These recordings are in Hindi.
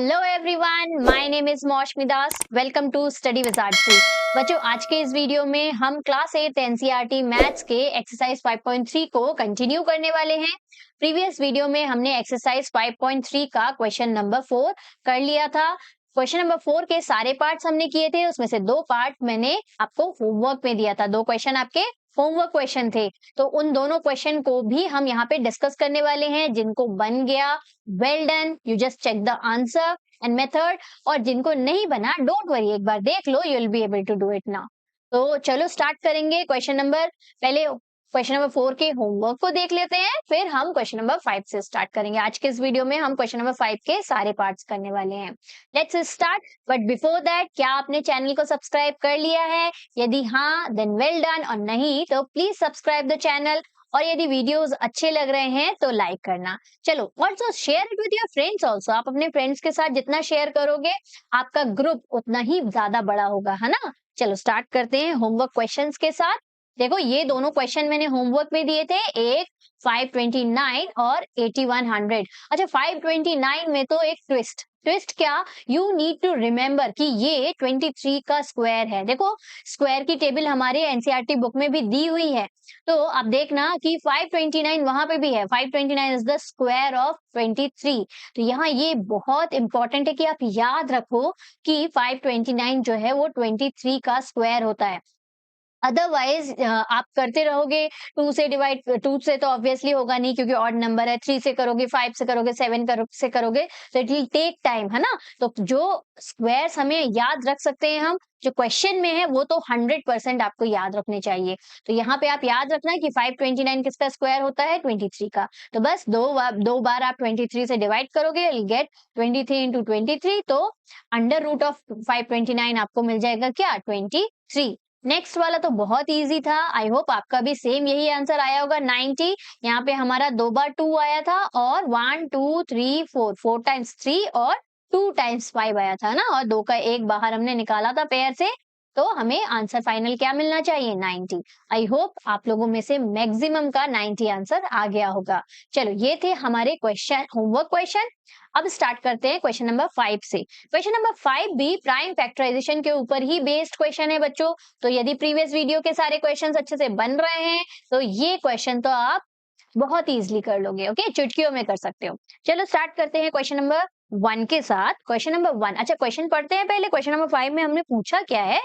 Hello everyone, my name is Moushumi Das. Welcome to study wizard 2। बच्चों, आज के इस वीडियो में हम क्लास 8 एनसीईआरटी मैथ्स के एक्सरसाइज 5.3 को कंटिन्यू करने वाले हैं। प्रीवियस वीडियो में हमने एक्सरसाइज 5.3 का क्वेश्चन नंबर 4 कर लिया था। क्वेश्चन नंबर 4 के सारे पार्ट्स हमने किए थे, उसमें से 2 पार्ट मैंने आपको होमवर्क में दिया था। 2 क्वेश्चन आपके होमवर्क क्वेश्चन थे, तो उन दोनों क्वेश्चन को भी हम यहाँ पे डिस्कस करने वाले हैं। जिनको बन गया, well done, you just check the answer and method. और जिनको नहीं बना, डोंट वरी, एक बार देख लो, you will be able to do it now. तो चलो स्टार्ट करेंगे। पहले क्वेश्चन नंबर 4 के होमवर्क को देख लेते हैं, फिर हम क्वेश्चन नंबर 5 से स्टार्ट करेंगे। आज के इस वीडियो में हम क्वेश्चन नंबर 5 के सारे पार्ट्स करने वाले हैं। Let's start. But before that, क्या आपने चैनल को सब्सक्राइब कर लिया है? यदि हाँ, देन वेल डन, और नहीं तो प्लीज सब्सक्राइब द चैनल। और यदि वीडियोस अच्छे लग रहे हैं तो लाइक करना। चलो, also share it with your friends also. आप अपने फ्रेंड्स के साथ जितना शेयर करोगे, आपका ग्रुप उतना ही ज्यादा बड़ा होगा, है ना। चलो स्टार्ट करते हैं होमवर्क क्वेश्चंस के साथ। देखो, ये दोनों क्वेश्चन मैंने होमवर्क में दिए थे, एक 529 और 8100। अच्छा, 529 में तो एक ट्विस्ट क्या, यू नीड टू रिमेम्बर कि ये 23 का स्क्वायर है। देखो, स्क्वायर की टेबल हमारे एनसीईआरटी बुक में भी दी हुई है, तो आप देखना कि 529 वहां पे भी है। 529 इज द स्क्वायर ऑफ 23। तो यहाँ ये बहुत इंपॉर्टेंट है कि आप याद रखो कि 529 जो है वो 23 का स्क्वायर होता है। अदरवाइज आप करते रहोगे, 2 से तो ऑब्वियसली होगा नहीं, क्योंकि ऑड नंबर है। 3 से करोगे, 5 से करोगे, 7 से करोगे, तो इट विल टेक टाइम, है ना। तो जो स्क्वायर्स हमें याद रख सकते हैं हम, जो क्वेश्चन में है, वो तो 100% आपको याद रखने चाहिए। तो यहाँ पे आप याद रखना कि 529 किसका स्क्वायर होता है? 23 का। तो बस दो बार आप 23 से डिवाइड करोगे, you'll get 23 into 23, तो अंडर रूट ऑफ 529 आपको मिल जाएगा क्या? 23। नेक्स्ट वाला तो बहुत इजी था। आई होप आपका भी सेम यही आंसर आया होगा, 90। यहाँ पे हमारा 2 बार 2 आया था, और 1 2 3 4, 4 टाइम्स 3 और 2 टाइम्स 5 आया था ना, और 2 का 1 बाहर हमने निकाला था पेयर से। तो हमें आंसर फाइनल क्या मिलना चाहिए? 90। आई होप आप लोगों में से मैक्सिमम का 90 आंसर आ गया होगा। चलो, ये थे हमारे क्वेश्चन, होमवर्क क्वेश्चन। अब स्टार्ट करते हैं क्वेश्चन नंबर 5 से। क्वेश्चन नंबर 5 भी प्राइम फैक्टराइजेशन के ऊपर ही बेस्ड क्वेश्चन है बच्चों। तो यदि प्रीवियस वीडियो के सारे क्वेश्चंस अच्छे से बन रहे हैं, तो ये क्वेश्चन तो आप बहुत इजीली कर लोगे। ओके, चुटकियों में कर सकते हो। चलो स्टार्ट करते हैं क्वेश्चन नंबर 1 के साथ। क्वेश्चन नंबर 1, अच्छा क्वेश्चन पढ़ते हैं पहले। क्वेश्चन नंबर 5 में हमने पूछा क्या है?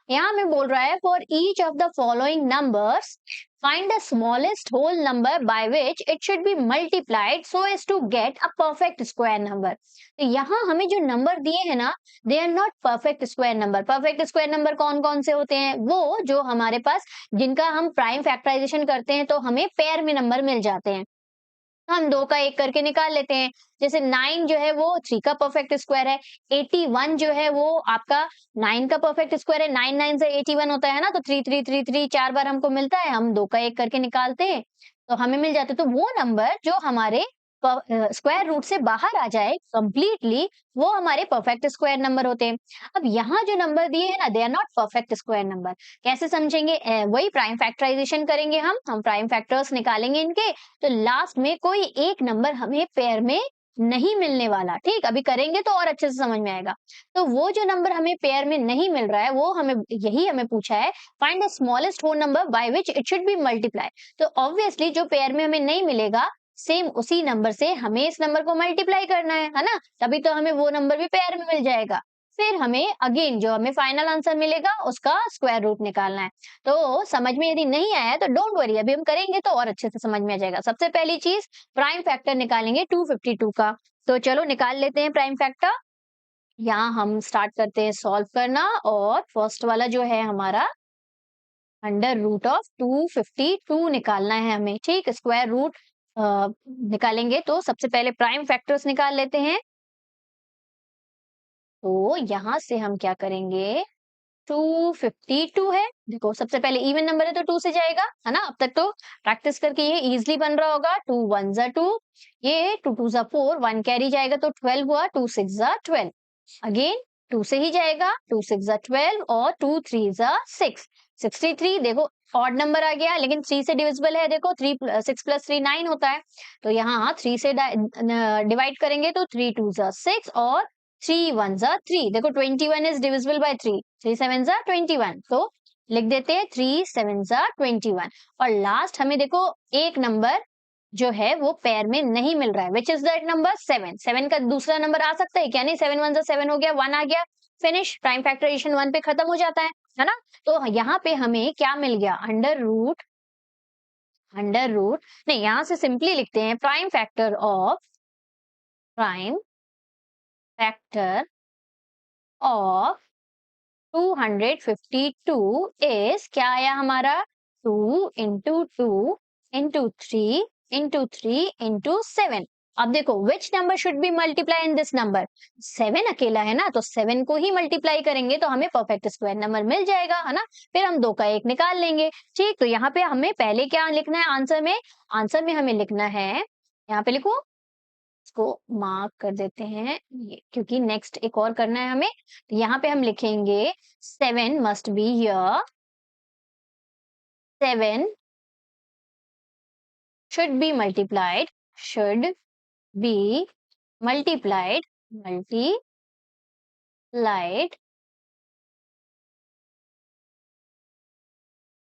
यहाँ में बोल रहा है, for each of the following numbers find the smallest whole number by which it should be multiplied so as to get a perfect square number। तो यहाँ हमें जो नंबर दिए हैं ना, they are not perfect square number। perfect square number कौन कौन से होते हैं? वो जो हमारे पास, जिनका हम प्राइम फैक्टराइजेशन करते हैं तो हमें पेयर में नंबर मिल जाते हैं। हम 2 का 1 करके निकाल लेते हैं। जैसे 9 जो है वो 3 का परफेक्ट स्क्वायर है। 81 जो है वो आपका 9 का परफेक्ट स्क्वायर है। 9 9 से 81 होता है ना, तो 3 3 3 3 4 बार हमको मिलता है। हम 2 का 1 करके निकालते हैं, तो हमें मिल जाते हैं। तो वो नंबर जो हमारे स्क्वायर रूट से बाहर आ जाए कंप्लीटली, वो हमारे परफेक्ट स्क्वायर नंबर होते हैं। अब यहाँ जो नंबर दिए हैं ना, they are not perfect square number. कैसे समझेंगे? वही प्राइम फैक्टराइजेशन करेंगे, हम प्राइम फैक्टर्स निकालेंगे इनके। तो लास्ट में कोई एक नंबर हमें पेयर में नहीं मिलने वाला। ठीक, अभी करेंगे तो और अच्छे से समझ में आएगा। तो वो जो नंबर हमें पेयर में नहीं मिल रहा है, वो हमें पूछा है, find the smallest whole number by which it should be multiply. तो ऑब्वियसली जो पेयर में हमें नहीं मिलेगा, सेम उसी नंबर से हमें इस नंबर को मल्टीप्लाई करना है ना। तभी तो हमें वो नंबर भी पेयर में मिल जाएगा। फिर हमें अगेन जो हमें फाइनल आंसर मिलेगा, उसका स्क्वायर रूट निकालना है। तो समझ में यदि नहीं आया तो डोंट वरी, अभी हम करेंगे तो और अच्छे से समझ में आ जाएगा। सबसे पहली चीज, प्राइम फैक्टर निकालेंगे 252 का। तो चलो निकाल लेते हैं प्राइम फैक्टर। यहाँ हम स्टार्ट करते हैं सॉल्व करना, और फर्स्ट वाला जो है हमारा अंडर रूट ऑफ 252 निकालना है हमें। ठीक, स्क्वायर रूट निकालेंगे, तो सबसे पहले प्राइम फैक्टर्स निकाल लेते हैं। तो यहां से हम क्या करेंगे, 252 है। देखो, सबसे पहले इवन नंबर है तो 2 से जाएगा, है ना। अब तक तो प्रैक्टिस करके ये इजीली बन रहा होगा। 2 1 जा 2, ये 2 2 जा 4, 1 कैरी जाएगा तो 12 हुआ। 2 6 जा 12, अगेन 2 से ही जाएगा। 2 6 जा 12, और 2 3 जा 6, 63। देखो, ऑड नंबर आ गया, लेकिन 3 से डिविजिबल है। देखो, 6 प्लस 3 9 होता है। तो यहाँ 3 से डिवाइड करेंगे तो 3 2 जा 6, और 3 1 जा 3, देखो 21 इज डिविजिबल बाय 3, 3 7 जा 21, तो लिख देते हैं 3 7 जा 21। और लास्ट हमें देखो एक नंबर जो है वो पेयर में नहीं मिल रहा है, विच इज दैट नंबर 7। 7 का दूसरा नंबर आ सकता है क्या? नहीं, 7 1 जा 7 हो गया, 1 आ गया, फिनिश, प्राइम फैक्टराइजेशन 1 पे खत्म हो जाता है ना। तो यहाँ पे हमें क्या मिल गया? अंडर रूट नहीं, यहाँ से सिंपली लिखते हैं प्राइम फैक्टर ऑफ 252 इज क्या आया हमारा? 2 इंटू 2 इंटू 3 इंटू 3 इंटू 7। अब देखो which number should be multiply in this number? 7 अकेला है ना, तो 7 को ही मल्टीप्लाई करेंगे तो हमें परफेक्ट स्क्वायर नंबर मिल जाएगा, है ना। फिर हम 2 का 1 निकाल लेंगे। ठीक, तो यहाँ पे हमें पहले क्या लिखना है आंसर में? आंसर में हमें लिखना है, यहाँ पे लिखो, इसको मार्क कर देते हैं ये, क्योंकि नेक्स्ट एक और करना है हमें। तो यहाँ पे हम लिखेंगे 7 must be here, 7 should be multiplied, should be multiplied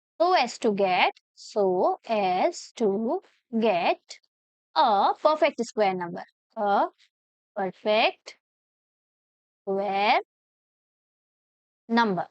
so as to get a perfect square number, a perfect square number।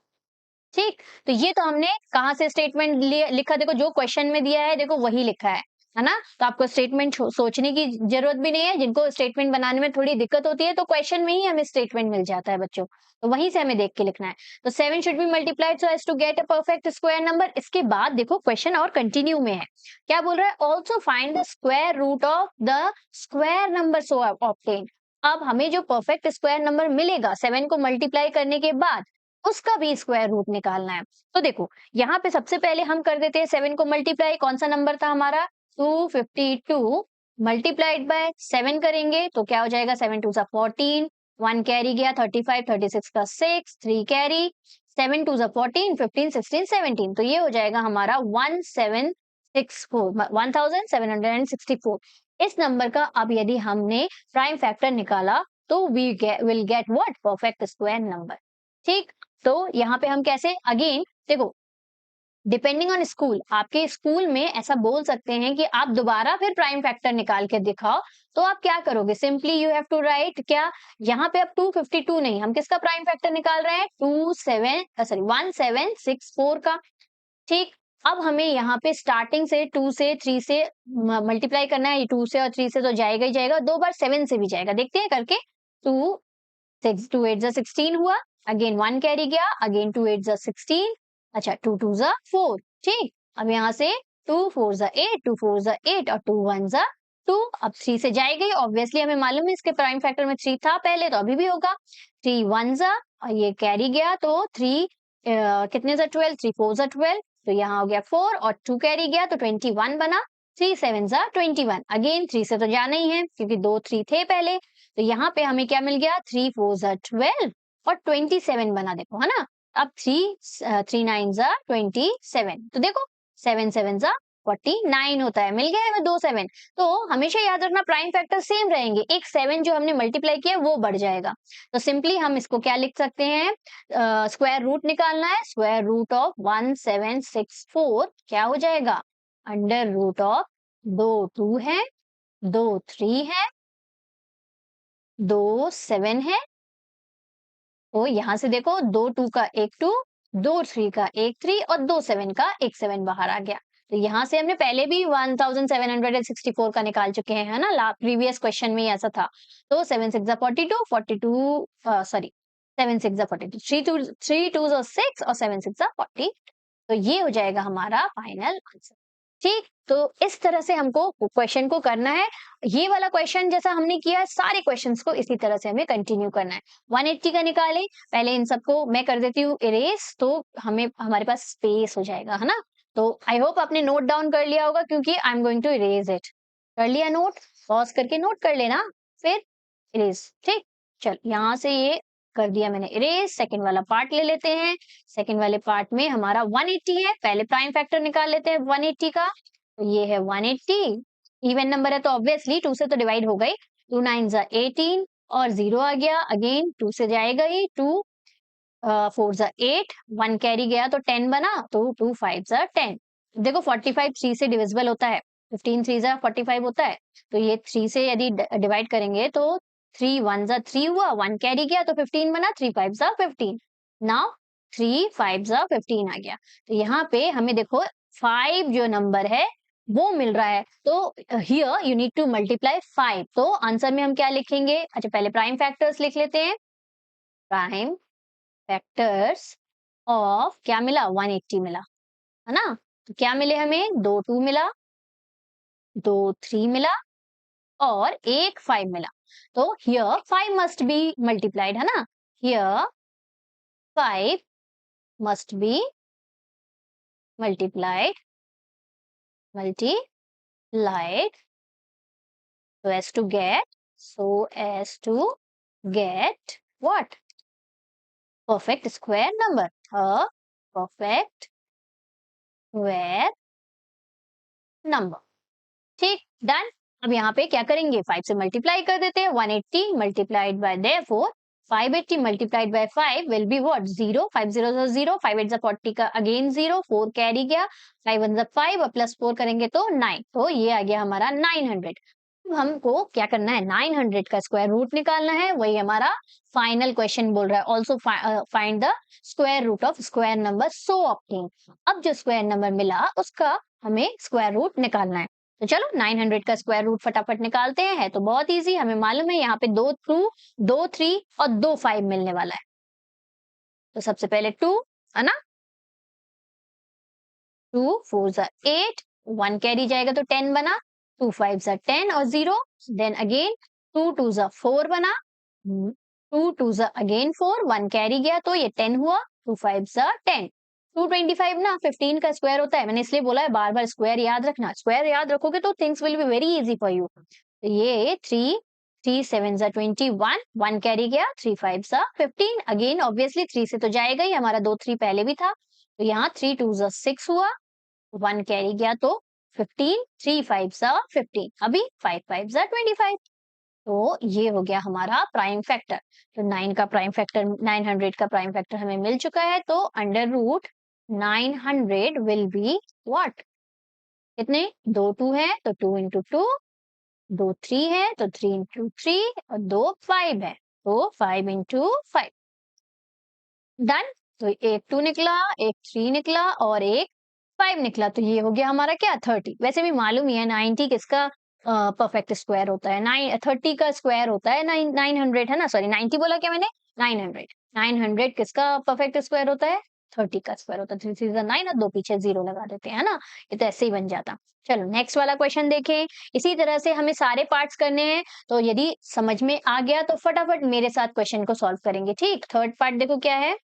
ठीक, तो ये तो हमने कहाँ से स्टेटमेंट लिखा? देखो जो क्वेश्चन में दिया है देखो वही लिखा है ना। तो आपको स्टेटमेंट सोचने की जरूरत भी नहीं है। जिनको स्टेटमेंट बनाने में थोड़ी दिक्कत होती है तो क्वेश्चन में ही हमें स्टेटमेंट मिल जाता है बच्चों, तो वहीं से हमें देख के लिखना है। तो 7 should be multiplied so as to get a perfect square number. इसके बाद देखो क्वेश्चन और कंटिन्यू में है, क्या बोल रहा है? Also find the square root of the square number so obtain. अब हमें जो परफेक्ट स्क्वायर नंबर मिलेगा 7 को मल्टीप्लाई करने के बाद, उसका भी स्क्वायर रूट निकालना है। तो देखो यहाँ पे सबसे पहले हम कर देते हैं 7 को मल्टीप्लाई, कौन सा नंबर था हमारा? 252 मल्टीप्लाइड बाय 7 करेंगे तो क्या हो जाएगा? 7 2 जा 14, 1 कैरी गया 35, 36 का 6, 3 कैरी, 7 2 जा 14, 15 16 17, तो ये हो जाएगा हमारा 1764। इस नंबर का अब यदि हमने प्राइम फैक्टर निकाला तो we will get what? Perfect square number. ठीक, तो यहाँ पे हम कैसे? अगेन देखो, डिपेंडिंग ऑन स्कूल, आपके स्कूल में ऐसा बोल सकते हैं कि आप दोबारा फिर प्राइम फैक्टर निकाल के दिखाओ, तो आप क्या करोगे? Simply you have to write क्या? यहाँ पे अब 252 नहीं, हम किसका प्राइम फैक्टर निकाल रहे हैं? 1764 का। ठीक, अब हमें यहाँ पे स्टार्टिंग से 2 से 3 से मल्टीप्लाई करना है। 2 से और 3 से तो जाएगा ही जाएगा, 2 बार 7 से भी जाएगा, देखते हैं करके। 2 6 2 8 जा 16 हुआ, अगेन 1 कैरी गया, अगेन 2 8 जा 16, अच्छा 2 2 जा 4। ठीक, अब यहाँ से 2 4 जा 8, 2 4 जा 8 और 2 1 जा 2। अब 3 से जाएगी, ऑब्वियसली हमें मालूम है इसके प्राइम फैक्टर में 3 था पहले, तो अभी भी होगा। 3 1 जा और ये कैरी गया, तो 3 कितने जा 12, 3 4 जा 12, तो यहाँ हो गया 4 और 2 कैरी गया तो 21 बना। 3 7 जा 21, अगेन 3 से तो जाना ही है क्योंकि 2 3 थे पहले, तो यहाँ पे हमें क्या मिल गया? 3 4 जा 12 और 27 बना, देखो है ना। अब 3 9 जा 27, तो देखो 7 7 जा 49 होता है, मिल गया हमें 2 7। तो हमेशा याद रखना प्राइम फैक्टर सेम रहेंगे, एक 7 जो हमने मल्टीप्लाई किया वो बढ़ जाएगा। तो सिंपली हम इसको क्या लिख सकते हैं? स्क्वायर रूट निकालना है, स्क्वायर रूट ऑफ 1764 क्या हो जाएगा? अंडर रूट ऑफ 2 2 है, 2 3 है, 2 7 है, तो यहाँ से देखो 2 2 का 1 2, 2 3 का 1 3 और 2 7 का 1 7 बाहर आ गया। तो यहाँ से हमने पहले भी 1764 का निकाल चुके हैं, है ना, प्रीवियस क्वेश्चन में ऐसा था। तो 7 6 जा 42, 42 सॉरी 7 6 जा 42, 3 2 जा 6 और 7 6 जा 40, तो ये हो जाएगा हमारा फाइनल आंसर। ठीक, तो इस तरह से हमको क्वेश्चन को करना है। ये वाला क्वेश्चन जैसा हमने किया है, सारे क्वेश्चंस को इसी तरह से हमें कंटिन्यू करना है। 180 का निकाले, पहले इन सबको मैं कर देती हूँ इरेज, तो हमें हमारे पास स्पेस हो जाएगा, है ना। तो आई होप आपने नोट डाउन कर लिया होगा क्योंकि I am going to erase it. कर लिया नोट? पॉज करके नोट कर लेना, फिर इरेज। ठीक, चल यहाँ से ये कर दिया मैंने इरेज। सेकंड वाला पार्ट ले लेते हैं। सेकंड वाले पार्ट में हमारा 180 है, पहले प्राइम फैक्टर निकाल लेते हैं 180 का। तो ये है 180, इवन नंबर है तो ऑब्वियसली 2 से तो डिवाइड हो गई, 2 9 जा 18 और 0 आ गया, अगेन 2 से जाएगा ही, 2 4 जा 8, 1 कैरी गया तो 10 बना, तो 2 5 जा 10। देखो 45 3 से डिविजिबल होता है, 15 3 जा 45 होता है, तो ये 3 से यदि डिवाइड करेंगे तो 3 1 जा 3 हुआ, 1 कैरी गया तो 15 बना, 3 5 जा 15। नाउ 3 5 जा 15 आ गया, तो यहाँ पे हमें देखो 5 जो नंबर है वो मिल रहा है, तो here you need to multiply 5। तो आंसर में हम क्या लिखेंगे? अच्छा पहले प्राइम फैक्टर्स लिख लेते हैं। प्राइम फैक्टर्स ऑफ क्या मिला? 180 मिला, है ना? तो क्या मिले हमें? 2 2 मिला, 2 3 मिला और 1 5 मिला। तो हियर 5 मस्ट बी मल्टीप्लाइड, है ना? Here 5 must be multiplied so as to get what? Perfect square number, a perfect square number। ठीक, डन। अब यहाँ पे क्या करेंगे? 5 से मल्टीप्लाई कर देते हैं। 180 multiplied by therefore 580 multiplied by 5 will be what? 0। 5 0 0, 5 8 40 का अगेन 0, 4 कैरी गया, 5 1 5 और प्लस 4 करेंगे तो 9। तो ये आ गया हमारा 900। अब हमको क्या करना है? 900 का स्क्वायर रूट निकालना है, वही हमारा फाइनल क्वेश्चन बोल रहा है। Also find the square root of square number so obtain. अब जो स्क्वायर नंबर मिला उसका हमें स्क्वायर रूट निकालना है। तो चलो 900 का स्क्वायर रूट फटाफट निकालते हैं। है तो बहुत इजी, हमें मालूम है यहाँ पे 2 2 2 3 और 2 5 मिलने वाला है। तो सबसे पहले 2, है ना? 2 4 जा 8, 1 कैरी जाएगा तो 10 बना, 2 5 जा 10 और 0, देन अगेन 2 2 जा 4 बना, 2 2 जा अगेन 4, 1 कैरी गया तो ये 10 हुआ, 2 5 जा 10। 225 ना 15 का स्क्वायर होता है, मैंने इसलिए बोला है बार बार स्क्वायर याद रखना। स्क्वायर याद रखोगे तो things will be very easy for you. तो ये 3 3 7 जा 21, 1 कैरी गया, 3 5 जा 15, अगेन ऑब्वियसली 3 से तो जाएगा ही, हमारा 2 3 पहले भी था, तो यहाँ 3 2 जा 6 हुआ, 1 कैरी गया तो 15, 3 5 जा 15, अभी 5 5 जा 25। तो ये हो गया हमारा प्राइम फैक्टर। तो 9 का प्राइम फैक्टर 900 का प्राइम फैक्टर हमें मिल चुका है। तो under root 900 will be what? कितने? 2 2 है तो 2 इंटू 2, 2 3 है तो 3 इंटू 3 और 2 5 है तो 5 इंटू 5। डन। तो एक 2 निकला, एक 3 निकला और एक 5 निकला। तो ये हो गया हमारा क्या? 30। वैसे भी मालूम ही है 90 किसका परफेक्ट स्क्वायर होता है? 30 का स्क्वायर होता है 900, है ना? सॉरी 90 बोला क्या मैंने? 900। 900 किसका परफेक्ट स्क्वायर होता है? 30 का स्क्वायर होता है। 3 3 9 और 2 पीछे 0 लगा देते हैं, है ना? ये तो ऐसे ही बन जाता। चलो नेक्स्ट वाला क्वेश्चन देखें। इसी तरह से हमें सारे पार्ट्स करने हैं, तो यदि समझ में आ गया तो फटाफट मेरे साथ क्वेश्चन को सॉल्व करेंगे। ठीक, थर्ड पार्ट देखो क्या है।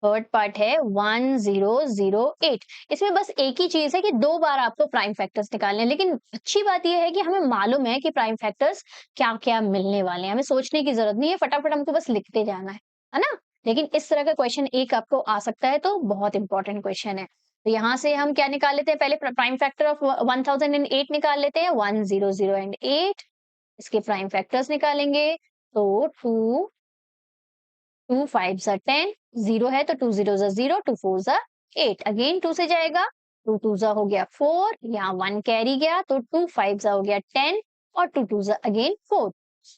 थर्ड पार्ट है 1008। इसमें बस एक ही चीज है कि 2 बार आपको प्राइम फैक्टर्स निकालने हैं, लेकिन अच्छी बात यह है कि हमें मालूम है कि प्राइम फैक्टर्स क्या क्या मिलने वाले हैं, हमें सोचने की जरूरत नहीं है, फटाफट हमको बस लिखते जाना है ना? लेकिन इस तरह का क्वेश्चन एक आपको आ सकता है, तो बहुत इंपॉर्टेंट क्वेश्चन है। तो यहाँ से हम क्या निकाल लेते हैं? पहले प्राइम फैक्टर ऑफ 1008 निकाल लेते हैं। 1008 इसके प्राइम फैक्टर्स निकालेंगे तो 2 2 5 जा 10, 0 है तो 2 0 जा 0, 2 4 जा 8, अगेन 2 से जाएगा, 2 2 जा हो गया 4, यहाँ 1 कैरी गया तो 2 5 जा हो गया 10 और 2 2 जा अगेन 4।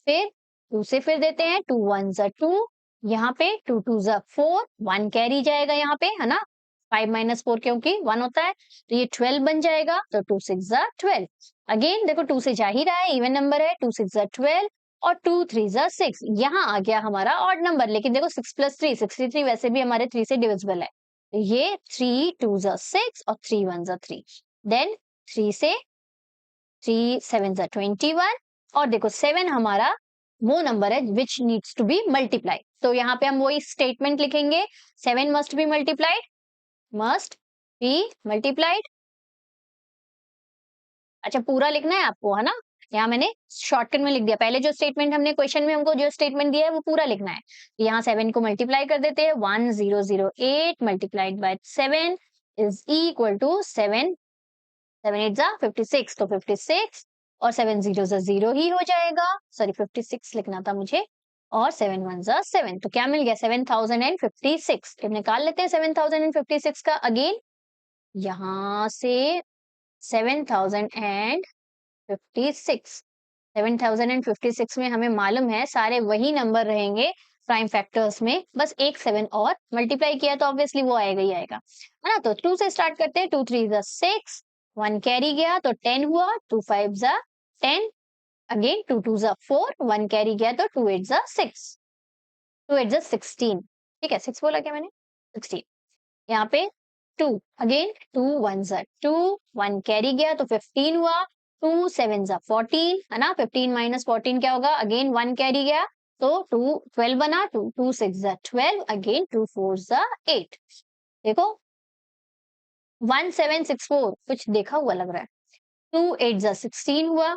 फिर 2 से फिर देते हैं, 2 1 जा 2, यहाँ पे 2 2 जा 4, 1 कैरी जाएगा यहाँ पे, है ना? 5 माइनस 4 क्योंकि 1 होता है, तो ये 12 बन जाएगा, तो 2 6 जा 12। अगेन देखो 2 से जा ही रहा है, इवन नंबर है, 2 6 जा 12 और 2 3 जा 6, यहाँ आ गया हमारा ऑड नंबर। लेकिन देखो 6 प्लस 3 63, वैसे भी हमारे 3 से डिविजिबल है, तो ये 3 2 जा 6 और 3 1 जा 3, देन 3 से 3 7 जा 21 और देखो 7 हमारा वो नंबर है which needs to be multiply. तो यहाँ पे हम वही स्टेटमेंट लिखेंगे, 7 must be multiplied, must be multiplied. अच्छा पूरा लिखना है आपको, है ना? यहाँ मैंने शॉर्टकट में लिख दिया, पहले जो स्टेटमेंट हमने क्वेश्चन में हमको जो स्टेटमेंट दिया है वो पूरा लिखना है। यहाँ 7 को मल्टीप्लाई कर देते हैं, 1008 multiplied by 7 is equal to 7 7 8 जा 56, तो 56 और 7 जीरो जा 0 ही हो जाएगा, सॉरी 56 लिखना था मुझे, और 7 वन जा 7, तो क्या मिल गया 7056। तो निकाल लेते हैं 7056 का अगेन, यहाँ से 7056, 7056 में हमें मालूम है सारे वही नंबर रहेंगे प्राइम फैक्टर्स में, बस एक 7 और मल्टीप्लाई किया तो ऑब्वियसली वो आएगा ही आएगा, है ना। तो 2 से स्टार्ट करते हैं, 2 3 जा 6, 1 कैरी गया तो 10 हुआ, 2 5 जा 10, अगेन 2 2 जा 4, 1 कैरी गया तो 2 8 जा 6, 2 8 जा 16, ठीक है 6 बोला क्या मैंने, 16। यहाँ पे 2, अगेन 2 1 जा 2, 1 कैरी गया तो 15 हुआ, 2 7 जा 14, है ना, 15 माइनस 14 क्या होगा, अगेन 1 कैरी गया तो 2 12 बना, 2 2 6 जा 12, अगेन 2 4 जा 8। देखो 1764 कुछ देखा हुआ लग रहा है, 2 8 जा 16 हुआ,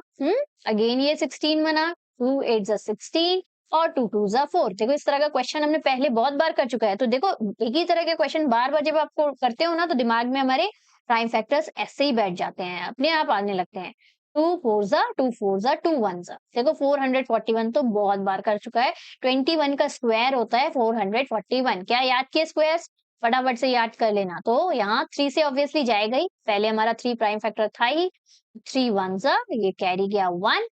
अगेन ये 16 बना, 2 8 जा 16 और 2 2 जा 4। देखो इस तरह का क्वेश्चन हमने पहले बहुत बार कर चुका है, तो देखो एक ही तरह के क्वेश्चन बार बार जब आपको करते हो ना, तो दिमाग में हमारे प्राइम फैक्टर्स ऐसे ही बैठ जाते हैं, अपने आप आने लगते हैं। 2 4 जा 2 4 जा 2 1 जा, देखो 441 तो बहुत बार कर चुका है। 21 का स्क्वायर होता है 441, क्या याद किए स्क्वायर, फटाफट से याद कर लेना। तो यहाँ 3 से ऑब्वियसली जाएगा ही, पहले हमारा 3 प्राइम फैक्टर था ही, 3 1 जा, ये कैरी गया 1,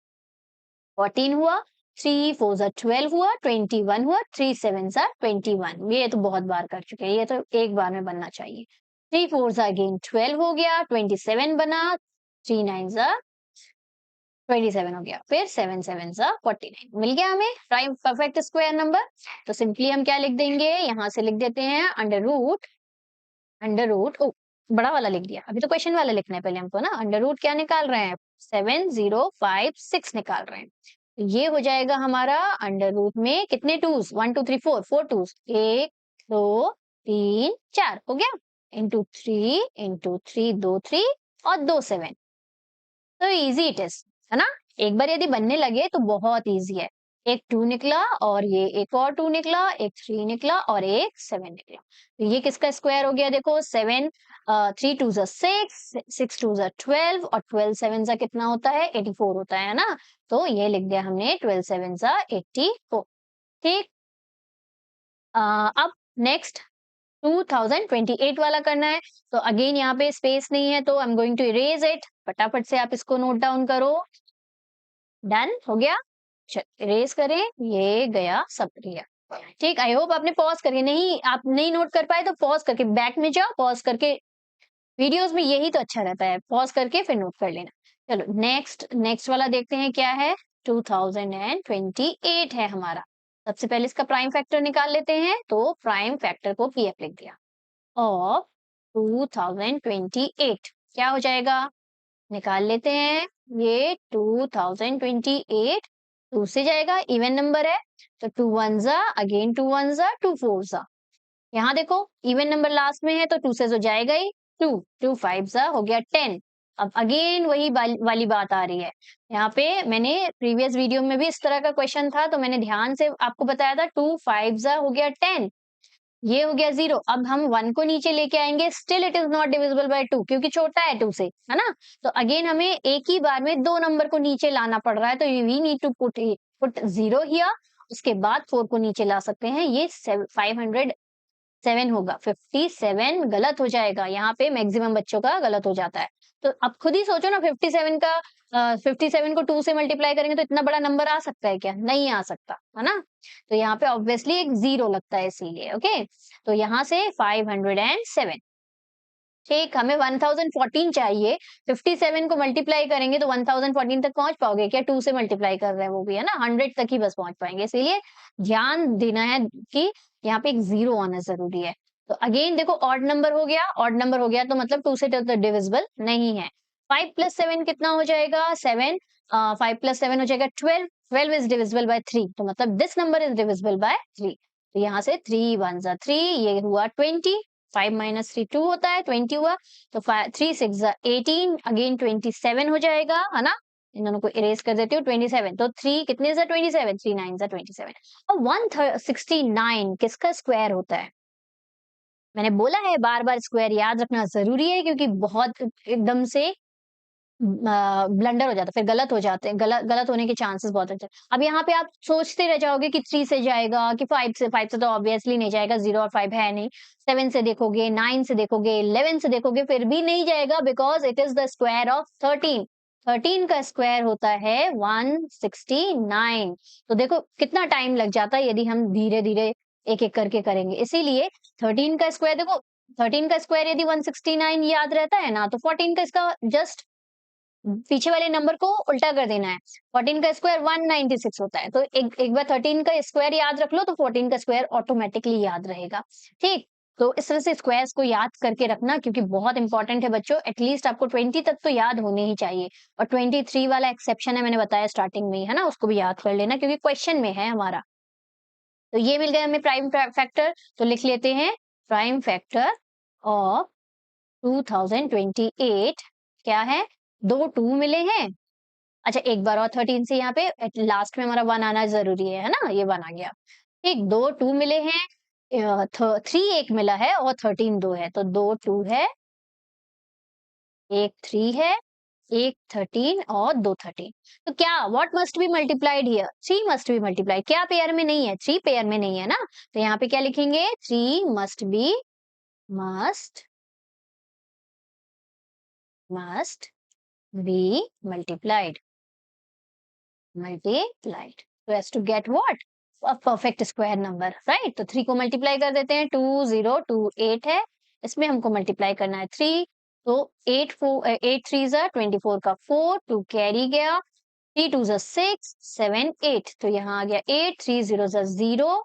14 हुआ, 3 4 जा 12 हुआ, 21 हुआ, 3 7 जा 21। ये तो बहुत बार कर चुके हैं, ये तो एक बार में बनना चाहिए। 3 4 जा अगेन 12 हो गया, 27 बना, 3 9 जा 27 हो गया, फिर 7 7 जा 49, मिल गया हमें प्राइम परफेक्ट स्क्वायर नंबर। तो सिंपली हम क्या लिख देंगे, यहाँ से लिख देते हैं अंडर रूट ओ, बड़ा वाला लिख दिया, अभी तो क्वेश्चन वाला लिखना है पहले हमको ना। अंडर रूट क्या निकाल रहे हैं, 7056 निकाल रहे हैं, तो ये हो जाएगा हमारा अंडर रूट में कितने टूज, 1 2 3 4, 4 टूज, 1 2 3 4 हो गया, इंटू थ्री 2 3 और 2 7। तो इजी इट इज, है ना। एक बार यदि बनने लगे तो बहुत इजी है। एक 2 निकला और ये एक और 2 निकला, एक 3 निकला और एक 7 निकला, तो ये किसका स्क्वायर हो गया, देखो 7 3 2 जा 6, 6 2 जा 12 और 12 7 जा कितना होता है, 84 होता है ना। तो ये लिख दिया हमने 12 7 जा 84, ठीक। अब नेक्स्ट 2028 वाला करना है, तो अगेन यहाँ पे स्पेस नहीं है तो I am going to erase it, फटाफट से आप इसको नोट डाउन करो। डन हो गया, इरेज करें, ये गया सब गया, ठीक। आई होप आपने पॉज करके, नहीं आप नहीं नोट कर पाए तो पॉज करके बैक में जाओ, पॉज करके, वीडियोस में यही तो अच्छा रहता है, पॉज करके फिर नोट कर लेना। चलो नेक्स्ट वाला देखते हैं क्या है, 2028 है हमारा। सबसे पहले इसका प्राइम फैक्टर निकाल लेते हैं, तो प्राइम फैक्टर को पीएफ लिख दिया और 2028 क्या हो जाएगा, निकाल लेते हैं। ये 2028 2 से जाएगा, इवन नंबर है तो 2 1 जा, अगेन 2 1 जा, 2 4 जा, यहाँ देखो इवन नंबर लास्ट में है तो 2 से तो जाएगा ही, 2 2 5 जा हो गया 10। अब अगेन वही वाली बात आ रही है, यहाँ पे मैंने प्रीवियस वीडियो में भी इस तरह का क्वेश्चन था तो मैंने ध्यान से आपको बताया था, 2 5 जा हो गया 10, ये हो गया 0। अब हम 1 को नीचे लेके आएंगे, still it is not divisible by 2 क्योंकि छोटा है 2 से, है ना। तो अगेन हमें एक ही बार में दो नंबर को नीचे लाना पड़ रहा है, तो we need to put 0 here, उसके बाद 4 को नीचे ला सकते हैं, ये 507 होगा, 57 गलत हो जाएगा, यहाँ पे मैक्सिमम बच्चों का गलत हो जाता है। तो अब खुद ही सोचो ना, 57 का 57 को 2 से मल्टीप्लाई करेंगे तो इतना बड़ा नंबर आ सकता है क्या, नहीं आ सकता, है ना। तो यहाँ पे ऑब्वियसली एक 0 लगता है इसीलिए, ओके। तो यहाँ से 507, ठीक, हमें 1014 चाहिए, 57 को मल्टीप्लाई करेंगे तो 1014 तक पहुंच पाओगे क्या, 2 से मल्टीप्लाई कर रहे हैं वो भी, है ना, 100 तक ही बस पहुंच पाएंगे, इसीलिए ध्यान देना है कि यहाँ पे एक 0 आना जरूरी है। तो अगेन देखो ऑड नंबर हो गया, ऑड नंबर हो गया तो मतलब 2 से तो डिविजिबल नहीं है। 5 + 7 कितना हो जाएगा, 7, 5 + 7 हो जाएगा 12, 12 इज डिविजिबल बाय 3, तो मतलब this number is divisible by 3, तो यहाँ से 3 1 जा 3, ये हुआ 20, 5 - 3 2 होता है, 20 हुआ, तो 3 6 जा 18, अगेन 27 हो जाएगा, है ना। इन दोनों को इरेज कर देती हूँ, 27, तो 3 कितने जा 27, 3 9 जा 27। और 169 किसका स्क्वायर होता है, मैंने बोला है बार बार स्क्वायर याद रखना जरूरी है, क्योंकि बहुत एकदम से ब्लंडर हो जाता है, फिर गलत हो जाते हैं, गलत होने के चांसेस बहुत अच्छे हैं। अब यहाँ पे आप सोचते रह जाओगे कि 3 से जाएगा कि 5 से तो ऑब्वियसली नहीं जाएगा, 0 और 5 है नहीं। 7 से देखोगे, 9 से देखोगे, 11 से देखोगे, फिर भी नहीं जाएगा because it is the square of 13। 13 का स्क्वायर होता है 169। तो देखो कितना टाइम लग जाता है यदि हम धीरे-धीरे एक-एक करके करेंगे। इसीलिए 13 का स्क्वायर देखो, 13 का स्क्वायर यदि 169 याद रहता है ना, तो 14 का इसका जस्ट पीछे वाले नंबर को उल्टा कर देना है। 14 का स्क्वायर 196 होता है। तो एक एक बार 13 का स्क्वायर याद रख लो तो 14 का स्क्वायर ऑटोमेटिकली याद रहेगा। ठीक? तो इस तरह से स्क्वायर्स को याद करके रखना क्योंकि बहुत इंपॉर्टेंट है बच्चों। एटलीस्ट आपको 20 तक तो याद होने ही चाहिए। और 23 वाला एक्सेप्शन है मैंने बताया स्टार्टिंग में ही, है ना? उसको भी याद कर लेना क्योंकि क्वेश्चन में है हमारा। तो ये मिल गया हमें प्राइम फैक्टर। तो लिख लेते हैं प्राइम फैक्टर ऑफ 2028 क्या है? 2 2 मिले हैं। अच्छा एक बार और 13 से यहाँ पे लास्ट में हमारा 1 आना ज़रूरी है ना? ये 1 आ गया। ठीक 2 2 मिले हैं 3 1 मिला है और 13 2 है। तो 2 2 है, 1 3 है, 1 13 और 2 13। तो क्या what must be multiplied here? 3 must be multiplied. क्या पेयर में नहीं है? 3 पेयर में नहीं है ना? तो यहाँ पे क्या लिखेंगे? 3 must be multiplied. Multiplied so as to get what a perfect square number right। तो 3 को मल्टीप्लाई कर देते हैं 2028 है इसमें हमको मल्टीप्लाई करना है 3। तो 8 3 जा 24 का 4 2 कैरी गया 3 2 जा 6 7 8 तो यहाँ आ गया 8 3 0 जा 0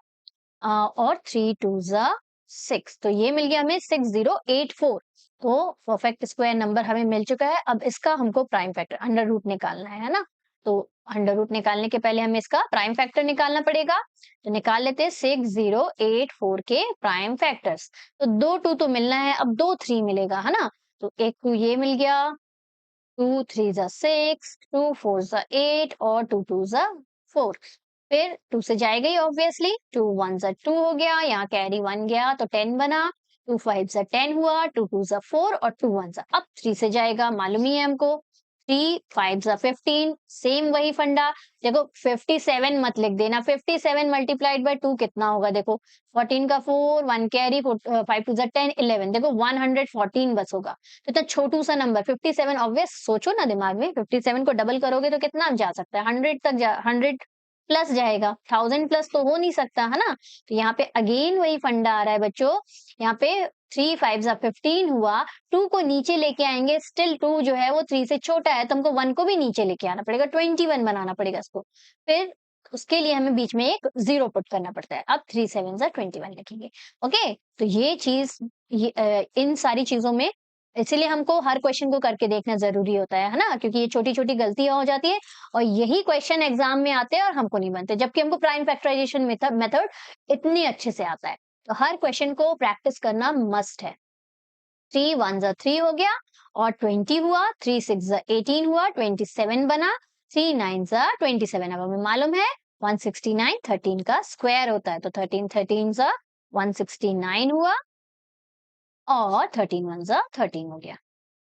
और 3 2 जा 6 तो ये मिल गया हमें 6084। तो परफेक्ट स्क्वायर नंबर हमें मिल चुका है। अब इसका हमको प्राइम फैक्टर अंडर रूट निकालना है ना। तो अंडर रूट निकालने के पहले हमें इसका प्राइम फैक्टर निकालना पड़ेगा। तो निकाल लेते हैं 6084 के प्राइम फैक्टर्स। तो 2 2 तो मिलना है, अब 2 3 मिलेगा है ना। तो एक 2 ये मिल गया 2 3 जा 6 2 4 जा 8 और 2 2 जा 4। फिर 2 से जाएगा ही ऑब्वियसली 2 1 जा 2 हो गया, यहाँ कैरी 1 गया तो 10 बना 2 5 जा 10 हुआ 2 2 जा 4 और 2 1 जा अब 3 से जाएगा मालूम ही है हमको 3 5 जा 15 सेम वही फंडा। देखो 57 मत लिख देना 57 मल्टीप्लाइड बाय 2 कितना होगा देखो 14 का 4 1 कैरी 5 2 जा 10 11 देखो 114 बस होगा। तो इतना छोटू सा नंबर 57 ऑब्वियस सोचो ना दिमाग में 57 को डबल करोगे तो कितना जा सकता है 100 तक 100 प्लस जाएगा 1000 प्लस तो हो नहीं सकता है ना। तो यहाँ पे अगेन वही फंडा आ रहा है बच्चों। यहाँ पे 3 5 जा 15 हुआ 2 को नीचे लेके आएंगे स्टिल 2 जो है वो 3 से छोटा है तो हमको 1 को भी नीचे लेके आना पड़ेगा 21 बनाना पड़ेगा इसको। फिर उसके लिए हमें बीच में एक 0 पुट करना पड़ता है। अब 3 7 जा 21 लिखेंगे। ओके तो ये चीज इन सारी चीजों में इसीलिए हमको हर क्वेश्चन को करके देखना जरूरी होता है ना क्योंकि ये छोटी छोटी गलतियां हो जाती है और यही क्वेश्चन एग्जाम में आते हैं और हमको नहीं बनते जबकि हमको प्राइम फैक्टराइजेशन मेथड इतने अच्छे से आता है। तो हर क्वेश्चन को प्रैक्टिस करना मस्ट है। 3 1 जा 3 हो गया और 20 हुआ 3 6 जा 18 हुआ 27 बना 3 9 जा 27। अब हमें मालूम है 169 13 का स्क्वायर होता है तो 13 13 जा 169 हुआ और 13 1 जा 13 हो गया।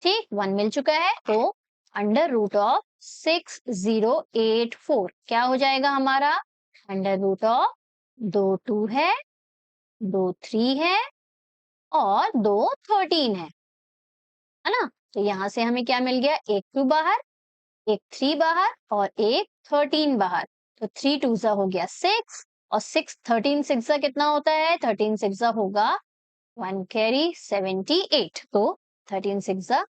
ठीक 1 मिल चुका है तो अंडर रूट ऑफ 6084 क्या हो जाएगा हमारा अंडर रूट ऑफ 2 2 है 2 3 है और 2 13 है ना। तो यहाँ से हमें क्या मिल गया एक 2 बाहर एक 3 बाहर और एक 13 बाहर। तो 3 2 जा हो गया 6 और 6 13 6 जा कितना होता है 13 6 जा होगा 1 कैरी 78 तो 13 6 जा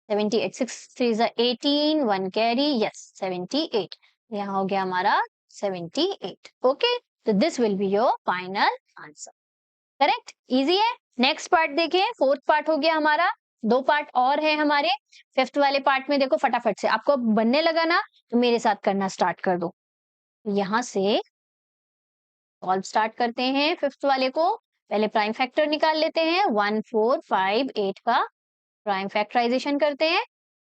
78 6 3 जा 18 1 कैरी यस 78 यहाँ हो गया हमारा 78। ओके तो this will be your final answer. Correct easy है। नेक्स्ट पार्ट देखें फोर्थ पार्ट हो गया हमारा। 2 पार्ट और है हमारे। फिफ्थ वाले पार्ट में देखो फटाफट से आपको बनने लगा ना तो मेरे साथ करना स्टार्ट कर दो। यहाँ से सॉल्व स्टार्ट करते हैं फिफ्थ वाले को। पहले प्राइम फैक्टर निकाल लेते हैं 1 4 5 8 का प्राइम फैक्टराइजेशन करते हैं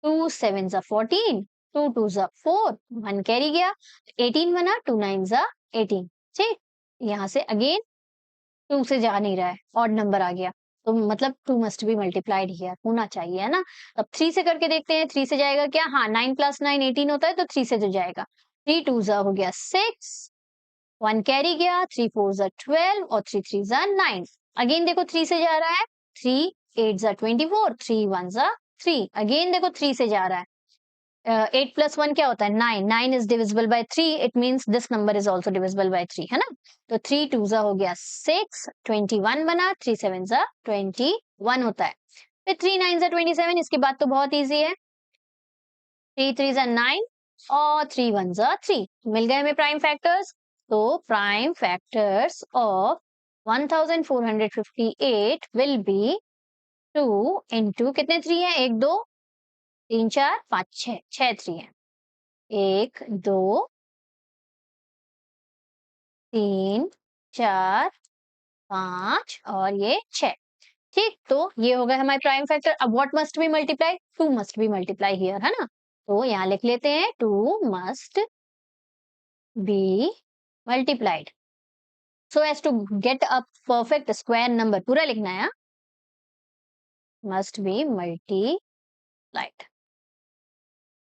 2 7 जा 14 2 2 जा 4 1 कैरी गया 18 बना 2 9 जा 18। ठीक यहाँ से अगेन 2 से जा नहीं रहा है ऑड नंबर आ गया तो मतलब 2 मस्ट बी मल्टीप्लाइड हियर, होना चाहिए, है ना? अब 3 से करके देखते हैं, 3 से जाएगा क्या? हाँ, 9 + 9 18 होता है, तो 3 से जो जाएगा। 3 2 ज़ा हो गया 6, 1 कैरी गया, 3 4 ज़ा 12 और 3 3 ज़ा 9। अगेन देखो 3 से जा रहा है, 3 8 ज़ा 24, 3 1 ज़ा 3। अगेन देखो 3 से जा रहा है। 8 + 1 क्या होता है? 9। 9 is divisible by 3, it means this number is also divisible by 3, है ना? तो 3 2 ज़ा हो गया 6, 21 बना, 3 7 ज़ा 21 होता है। फिर 3 9 ज़ा 27, इसके बाद तो बहुत ईज़ी है। 3 3 ज़ा 9 और 3 1 ज़ा 3। मिल गए हमें प्राइम फैक्टर्स। तो prime factors of 1458 will be 2 into कितने 3 है? 1 2 3 4 5 6, 6 3 है। 1 2 3 4 5 और ये 6। ठीक, तो ये हो गए हमारे प्राइम फैक्टर। अब what must be multiply? 2 must be multiply here, है ना? तो यहाँ लिख लेते हैं 2 must be multiplied. So as to get a perfect square number, पूरा लिखना है, मस्ट बी मल्टीप्लाइड।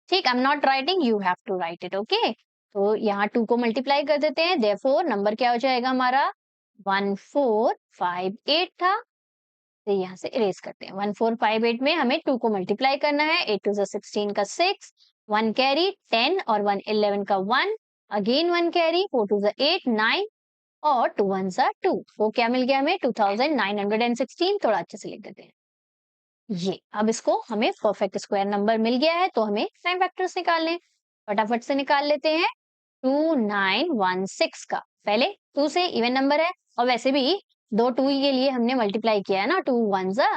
ठीक, I am not writing, you have to write it, okay? तो यहाँ 2 को मल्टीप्लाई कर देते हैं, देयरफॉर नंबर क्या हो जाएगा हमारा? 1458 था। तो यहाँ से इरेज करते हैं। 1458 में हमें 2 को मल्टीप्लाई करना है। 8 2 ज़ा 16 का 6, 1 कैरी 10 और 1 11 का 1, अगेन 1 कैरी, 4 2 ज़ा 8 9 और 2 1 ज़ा 2। वो क्या मिल गया हमें? 2916। थोड़ा अच्छे से लिख देते हैं। ये अब इसको हमें परफेक्ट स्क्वायर नंबर मिल गया है, तो हमें प्राइम फैक्टर्स निकालने हैं। फटाफट से निकाल लेते हैं। 2916 का पहले 2 से इवन नंबर है, और वैसे भी दो 2 के लिए हमने मल्टीप्लाई किया है ना। 2 1 ज़ा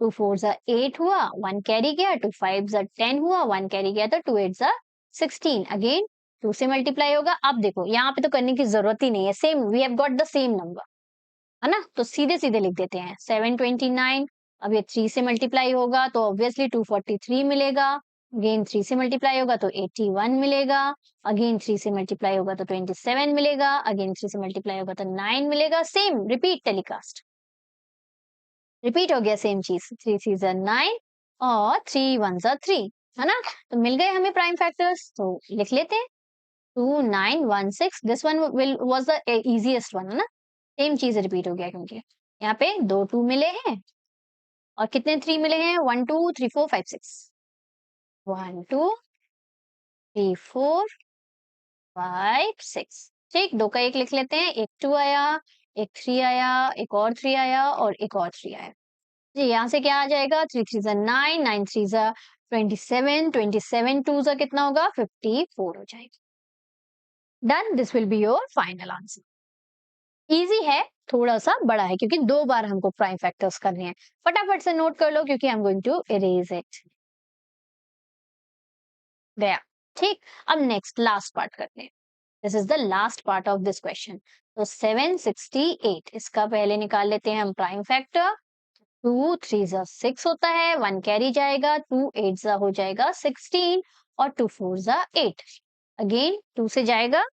2 4 ज़ा 8 हुआ, 1 कैरी गया, 2 5 ज़ा 10 हुआ, 1 कैरी गया, तो 2 8 ज़ा 16। अगेन 2 से मल्टीप्लाई होगा। अब देखो यहाँ पे तो करने की जरूरत ही नहीं है, same we have got the same number, है ना? तो सीधे सीधे लिख देते हैं 729। अब ये 3 से मल्टीप्लाई होगा तो ऑब्वियसली 243 मिलेगा। अगेन 3 से मल्टीप्लाई होगा तो 81 मिलेगा। अगेन 3 से मल्टीप्लाई होगा तो 27 मिलेगा। अगेन 3 से मल्टीप्लाई होगा तो 9 मिलेगा। सेम रिपीट टेलीकास्ट, रिपीट हो गया सेम चीज। 3 3 ज़ा 9 और 3 1 ज़ा 3, है ना? तो मिल गए हमें प्राइम फैक्टर्स, तो लिख लेते हैं 2916। This one will was the easiest one, है ना? सेम चीज रिपीट हो गया क्योंकि यहाँ पे दो 2 मिले हैं और कितने 3 मिले हैं? 1 2 3 4 5 6। 1 2 3 4 5 6। ठीक, दो का एक लिख लेते हैं। एक 2 आया, एक 3 आया, एक और 3 आया और एक और 3 आया। जी, यहाँ से क्या आ जाएगा? 3 3 ज़ा 9, 9 3 ज़ा 27, 27 2 ज़ा कितना होगा? 54 हो जाएगा। Done, this will be your final answer. Easy है, थोड़ा सा बड़ा है क्योंकि दो बार हमको प्राइम फैक्टर्स करने हैं। फटाफट से नोट कर लो क्योंकि I am going to erase it. गया। ठीक, अब नेक्स्ट लास्ट पार्ट करते हैं। This is the last part of this question. तो 768, इसका पहले निकाल लेते हैं हम प्राइम फैक्टर। 2 3 ज़ा 6 होता है, 1 कैरी जाएगा, 2 8 ज़ा हो जाएगा 16 और 2 4 ज़ा 8। अगेन 2 से जाएगा,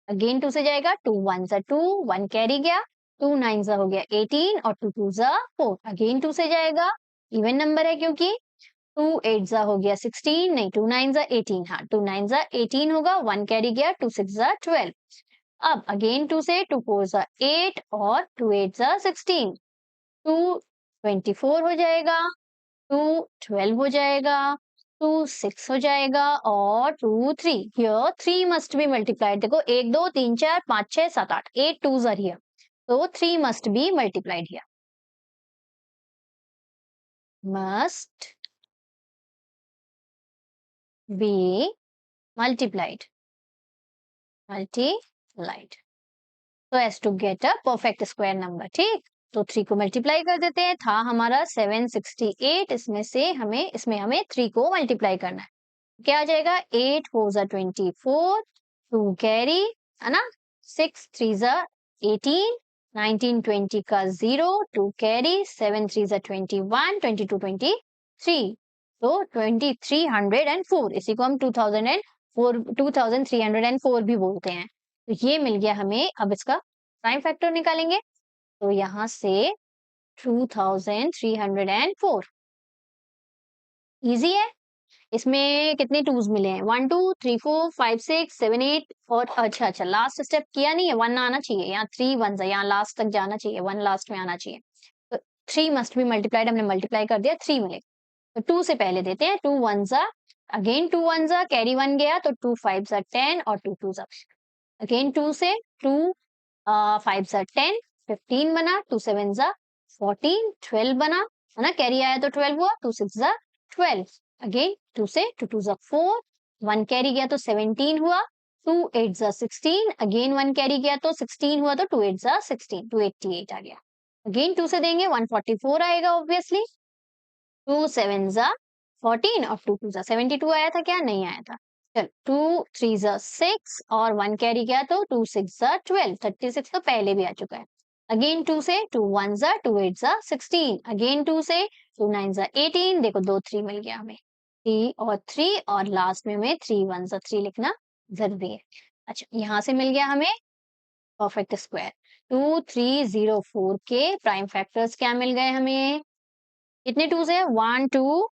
अगेन 2 से जाएगा, 2 1 ज़ा 2, 1 कैरी गया, 2 9 ज़ा हो गया 18 और 2 2 ज़ा 4। अगेन 2 से जाएगा, इवन नंबर है क्योंकि 2 8 ज़ा हो गया 16, नहीं 2 9 ज़ा 18, हाँ 2 9 ज़ा 18 होगा, 1 कैरी गया, 2 6 ज़ा 12। अब अगेन 2 से 2 4 ज़ा 8 और 2 8 ज़ा 16, 2 24 हो जाएगा, 2 12 हो जाएगा, 2 6 हो जाएगा और 2 3। Here 3 must be multiplied. देखो 1 2 3 4 5 6 7 8, 8 2s are here, so 3 must be multiplied here, must be multiplied, multiplied, so as to get a perfect square number। ठीक, तो 3 को मल्टीप्लाई कर देते हैं। था हमारा 768, इसमें हमें 3 को मल्टीप्लाई करना है। क्या आ जाएगा? 8 4 ज़ा 24, 2 कैरी, है ना? 6 3 ज़ा 18, 19 20 का 0, 2 कैरी, 7 3 ज़ा 21, 22 23, तो 2304, इसी को हम 2004 2304 भी बोलते हैं। तो ये मिल गया हमें अब इसका प्राइम फैक्टर निकालेंगे तो यहाँ से 2304 इजी है। इसमें कितने टूज मिले हैं? 1 2 3 4 5 6 7 8 और अच्छा लास्ट स्टेप किया नहीं है, 1 आना चाहिए यहाँ, 3 1 यहाँ लास्ट तक जाना चाहिए, 1 लास्ट में आना चाहिए। तो 3 मस्ट बी मल्टीप्लाइड, हमने मल्टीप्लाई कर दिया, 3 मिलेगा। तो 2 से पहले देते हैं, 2 1 जा अगेन 2 1 जा कैरी 1 गया तो 2 5 जा 10 और 2 2 जा अगेन 2 से 2 5 जा 10 15 बना, 2 7 जा 14 12 बना है ना, कैरी आया तो 12 हुआ, 2 6 जा 12 अगेन 2 से 2 2 जा 4 1 कैरी गया तो 17 हुआ, 2 8 जा 16 अगेन 1 कैरी गया तो 16 हुआ तो 2 8 जा 16 288 आ गया। अगेन 2 से देंगे 144 आएगा ऑब्वियसली, 2 7 जा 14 और 2 2 जा 72 आया था क्या? नहीं आया था। चल 2 3 जा 6 और 1 कैरी गया तो 2 6 जा 12 36 तो पहले भी आ चुका है। अगेन 2 से 2 1 जा 2 8 जा 16 अगेन 2 से 2 9 जा 18 देखो 2 3 मिल गया हमें, 3 और 3 और लास्ट में हमें 3 1 जा 3 लिखना जरूरी है। अच्छा यहाँ से मिल गया हमें परफेक्ट स्क्वायर। 2304 के प्राइम फैक्टर्स क्या मिल गए हमें? कितने टूज है? 1 2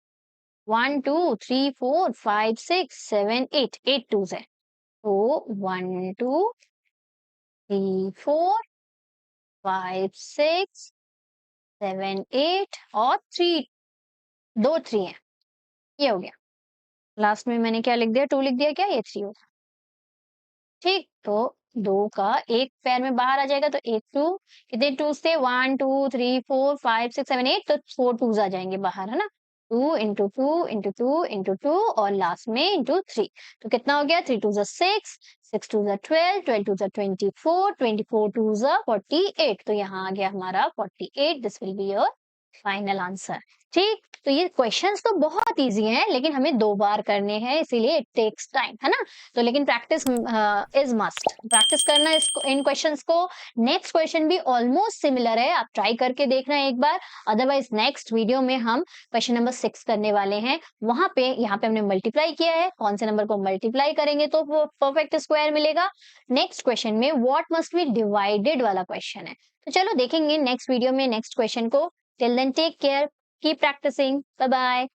1 2 3 4 5 6 7 8 8 टूज है। तो 1 2 3 4 5 6 7 8 और 3 2 3 है, ये हो गया। लास्ट में मैंने क्या लिख दिया? 2 लिख दिया क्या? ये 3 होगा। ठीक, तो 2 का एक पैर में बाहर आ जाएगा तो 1 2 कितने टूज थे? 1 2 3 4 5 6 7 8 तो 4 टूज आ जाएंगे बाहर है ना, 2 इंटू 2 इंटू 2 इंटू 2 और लास्ट में इंटू 3 तो कितना हो गया? 3 2 6 6 2 12 12 2 24 24 2 48 तो यहाँ आ गया हमारा 48। This will be your final answer. ठीक, तो ये क्वेश्चंस तो बहुत इजी हैं लेकिन हमें 2 बार करने हैं इसीलिए इट टेक्स टाइम है ना, तो लेकिन प्रैक्टिस इज मस्ट, प्रैक्टिस करना इसको, इन क्वेश्चंस को। नेक्स्ट क्वेश्चन भी ऑलमोस्ट सिमिलर है, आप ट्राई करके देखना एक बार, अदरवाइज नेक्स्ट वीडियो में हम क्वेश्चन नंबर 6 करने वाले हैं। वहां पे यहाँ पे हमने मल्टीप्लाई किया है, कौन से नंबर को मल्टीप्लाई करेंगे तो वो परफेक्ट स्क्वायर मिलेगा। नेक्स्ट क्वेश्चन में व्हाट मस्ट बी डिवाइडेड वाला क्वेश्चन है, तो चलो देखेंगे नेक्स्ट वीडियो में नेक्स्ट क्वेश्चन को। Till then, take care. Keep practicing. Bye bye.